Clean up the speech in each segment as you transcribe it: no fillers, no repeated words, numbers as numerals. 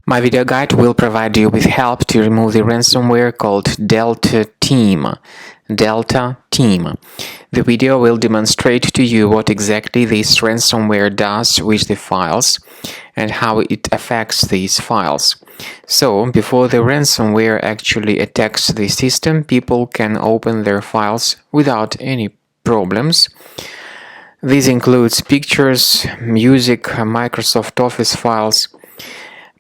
My video guide will provide you with help to remove the ransomware called Delta Team. Delta Team. The video will demonstrate to you what exactly this ransomware does with the files and how it affects these files. So, before the ransomware actually attacks the system, people can open their files without any problems. This includes pictures, music, Microsoft Office files.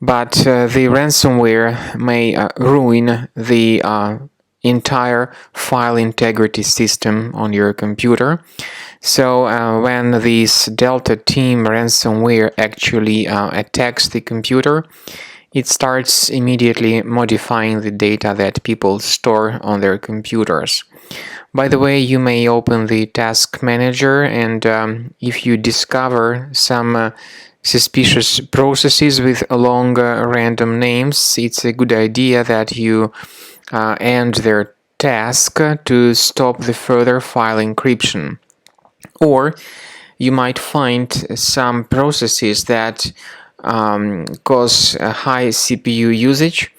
But the ransomware may ruin the entire file integrity system on your computer. So when this Delta Team ransomware actually attacks the computer, it starts immediately modifying the data that people store on their computers. By the way, you may open the task manager, and if you discover some suspicious processes with long random names, it's a good idea that you end their task to stop the further file encryption. Or you might find some processes that cause a high CPU usage.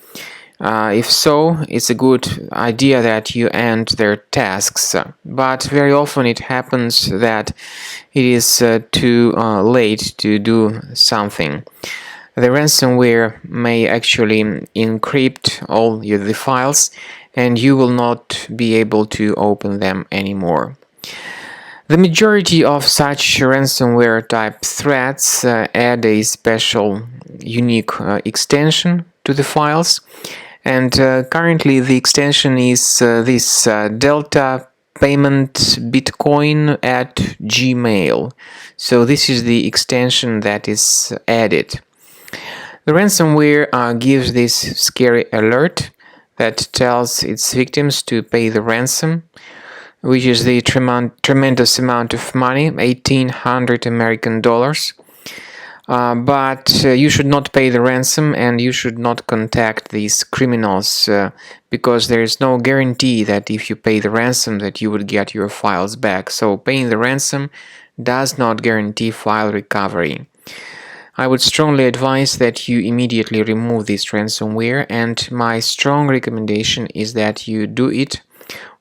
If so, it's a good idea that you end their tasks, but very often it happens that it is too late to do something. The ransomware may actually encrypt all the files, and you will not be able to open them anymore. The majority of such ransomware type threats add a special unique extension to the files. And currently the extension is this Delta Payment Bitcoin at Gmail. So this is the extension that is added. The ransomware gives this scary alert that tells its victims to pay the ransom, which is the tremendous amount of money, 1,800 American dollars. But you should not pay the ransom, and you should not contact these criminals because there is no guarantee that if you pay the ransom that you would get your files back. So paying the ransom does not guarantee file recovery. I would strongly advise that you immediately remove this ransomware, and my strong recommendation is that you do it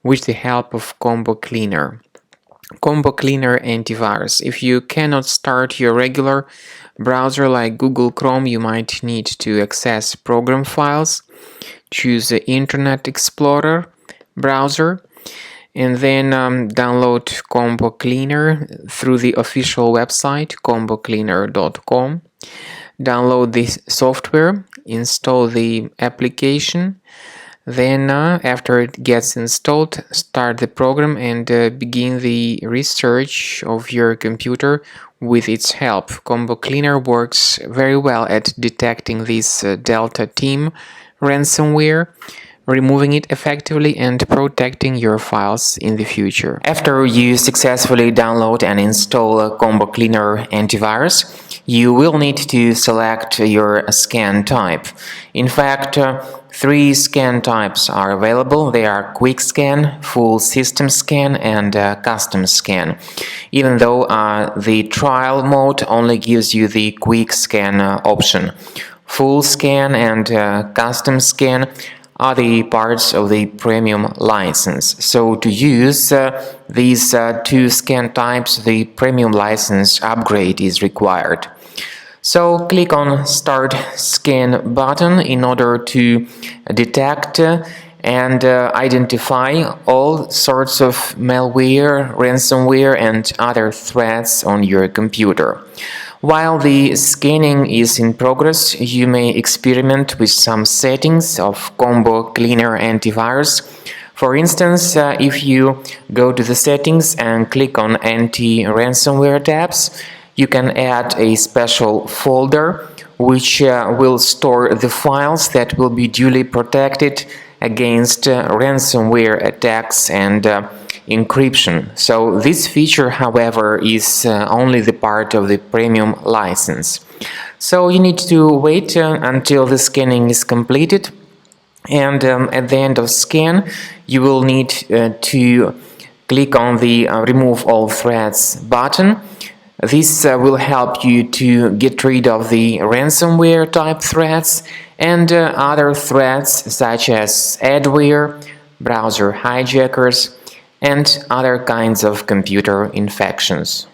with the help of Combo Cleaner. Combo Cleaner antivirus. If you cannot start your regular browser like Google Chrome, you might need to access program files. Choose the Internet Explorer browser and then download Combo Cleaner through the official website combocleaner.com. Download this software, install the application. Then, after it gets installed, start the program and begin the research of your computer with its help. Combo Cleaner works very well at detecting this Delta Team ransomware, removing it effectively, and protecting your files in the future. After you successfully download and install Combo Cleaner antivirus, you will need to select your scan type. In fact, 3 scan types are available. They are Quick Scan, Full System Scan, and Custom Scan. Even though the trial mode only gives you the Quick Scan option. Full Scan and Custom Scan are the parts of the premium license. So to use these 2 scan types, the premium license upgrade is required. So click on Start Scan button in order to detect and identify all sorts of malware, ransomware, and other threats on your computer. While the scanning is in progress, you may experiment with some settings of Combo Cleaner antivirus. For instance, if you go to the settings and click on Anti-Ransomware tabs, you can add a special folder which will store the files that will be duly protected against ransomware attacks and encryption. So this feature, however, is only the part of the premium license. So you need to wait until the scanning is completed, and at the end of scan you will need to click on the Remove All Threats button. This will help you to get rid of the ransomware type threats and other threats such as adware, browser hijackers, and other kinds of computer infections.